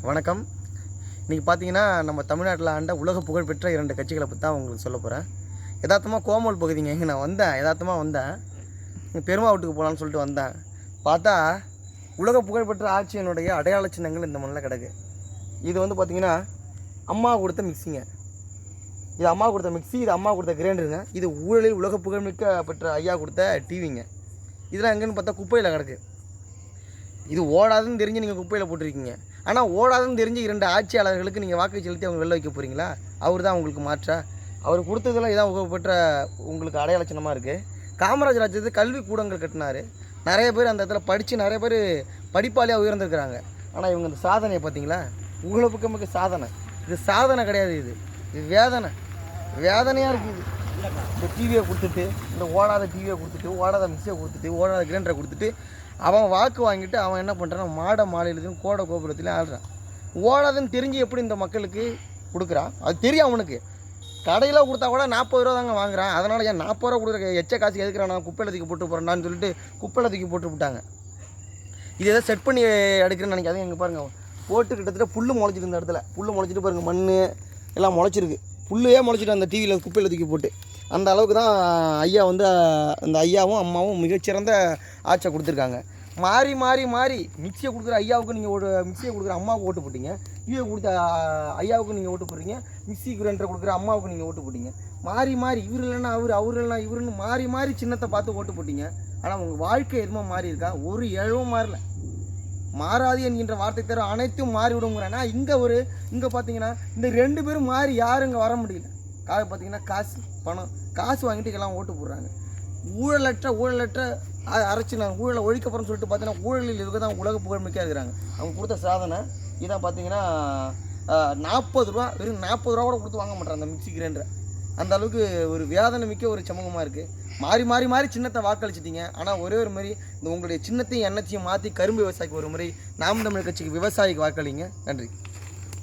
வணக்கம். இன்றைக்கி பார்த்தீங்கன்னா நம்ம தமிழ்நாட்டில் ஆண்ட உலக புகழ்பெற்ற 2 கட்சிகளை பற்றி தான் உங்களுக்கு சொல்ல போகிறேன். யதார்த்தமாக கோமல் பகுதிங்க இங்கே நான் வந்தேன். யதார்த்தமாக வந்தேன், பெருமா வீட்டுக்கு போகலான்னு சொல்லிட்டு வந்தேன். பார்த்தா உலக புகழ்பெற்ற ஆட்சியினுடைய அடையாள சின்னங்கள் இந்த மண்ணில் கிடக்கு. இது வந்து பார்த்திங்கன்னா அம்மா கொடுத்த மிக்சிங்க. இது அம்மா கொடுத்த மிக்சி, இது அம்மா கொடுத்த கிரைண்டருங்க. இது ஊழலில் உலக புகழ்மிக்க பெற்ற ஐயா கொடுத்த டிவிங்க. இதெல்லாம் எங்கேன்னு பார்த்தா குப்பையில் கிடக்கு. இது ஓடாதுன்னு தெரிஞ்சு நீங்கள் குப்பையில் போட்டிருக்கீங்க. ஆனால் ஓடாதுன்னு தெரிஞ்சு 2 ஆட்சியாளர்களுக்கு நீங்கள் வாக்கு செலுத்தி அவங்க வெளில வைக்க போகிறீங்களா? அவர் தான் உங்களுக்கு மாற்றா? அவர் கொடுத்ததெல்லாம் இதான் உகப்பெற்ற உங்களுக்கு அடையாள சின்னமாக இருக்குது. காமராஜர் ராஜ்யத்துக்கு கல்வி கூடங்கள் கட்டினார். நிறைய பேர் அந்த இடத்துல படித்து நிறைய பேர் படிப்பாளியாக உயர்ந்திருக்கிறாங்க. ஆனால் இவங்க இந்த சாதனையை பார்த்தீங்களா? உலகப்புக்கு சாதனை. இது சாதனை கிடையாது, இது வேதனை. வேதனையாக இருக்குது. இந்த டிவியை கொடுத்துட்டு, இந்த ஓடாத டிவியை கொடுத்துட்டு, ஓடாத மிக்சியை கொடுத்துட்டு, ஓடாத கிரைண்டரை கொடுத்துட்டு அவன் வாக்கு வாங்கிட்டு அவன் என்ன பண்ணுறான்? மாநிலத்திலும் கோடை கோபுரத்துலையும் ஆடுறான். ஓடாதுன்னு தெரிஞ்சு எப்படி இந்த மக்களுக்கு கொடுக்குறான்? அது தெரியும் அவனுக்கு. கடையில் கொடுத்தா கூட 40 ரூபா தாங்க வாங்குறான். அதனால் ஏன் 40 ரூபா கொடுக்குற எச்ச காசு எதுக்குறான்? நான் குப்பையில் தூக்கி போட்டு போகிறேன்னான்னு சொல்லிட்டு குப்பையில் தூக்கி போட்டு விட்டாங்க. இது எதாவது செட் பண்ணி எடுக்கிறேன்னு நினைக்காது. எங்கே பாருங்கள், போட்டு கிட்டத்தட்ட புல் முளைச்சிட்டு இருந்த இடத்துல புல் முளைச்சிட்டு பாருங்கள், மண் எல்லாம் முளைச்சிருக்கு. புல்லையே முளைச்சிட்டு அந்த டிவியில் குப்பையில் தூக்கி போட்டு அந்த அளவுக்கு தான் ஐயா வந்து அந்த ஐயாவும் அம்மாவும் மிகச்சிறந்த ஆட்சியை கொடுத்துருக்காங்க. மாறி மாறி மாறி மிக்சியை கொடுக்குற ஐயாவுக்கு நீங்கள் மிக்சியை கொடுக்குற அம்மாவுக்கு ஓட்டு போட்டிங்க, டிவியை கொடுத்த ஐயாவுக்கு நீங்கள் ஓட்டு போடுறீங்க, மிக்சி கிரைண்டரை கொடுக்குற அம்மாவுக்கு நீங்கள் ஓட்டு போட்டிங்க. மாறி மாறி இவர் இல்லைன்னா அவர் இல்லைன்னா இவருன்னு மாறி மாறி சின்னத்தை பார்த்து ஓட்டு போட்டிங்க. ஆனால் உங்கள் வாழ்க்கை எதுவுமே மாறி இருக்கா? ஒரு எழுவும் மாறல. மாறாது என்கின்ற வார்த்தை தவிர அனைத்தும் மாறிவிடுங்கிறேன்னா இங்கே பார்த்தீங்கன்னா இந்த 2 பேரும் மாறி யாரும் இங்கே வர முடியல. பார்த்தீங்கன்னா காசு பணம் காசு வாங்கிட்டு எல்லாம் ஓட்டு போடுறாங்க. ஊழலற்ற அரைச்சி நான் ஊழலை ஒழிக்கப்புறம் சொல்லிட்டு பார்த்தீங்கன்னா ஊழலில் இருக்க தான் உலக புகழ்மிக்க இருக்கிறாங்க. அவங்க கொடுத்த சாதனை இதான். பார்த்தீங்கன்னா 40 ரூபா, வெறும் 40 ரூபா கூட கொடுத்து வாங்க மாட்டாங்க அந்த மிக்சி கிரைண்டரை. அந்த அளவுக்கு ஒரு வேதனை மிக்க ஒரு சமூகமாக இருக்குது. மாறி மாறி மாறி சின்னத்தை வாக்களிச்சிட்டிங்க. ஆனால் ஒரே ஒரு மாதிரி இந்த உங்களுடைய சின்னத்தையும் எண்ணத்தையும் மாற்றி கரும்பு விவசாயிக்கு ஒரு முறை நாம் தமிழர் கட்சிக்கு விவசாயிக்கு வாக்களிங்க. நன்றி.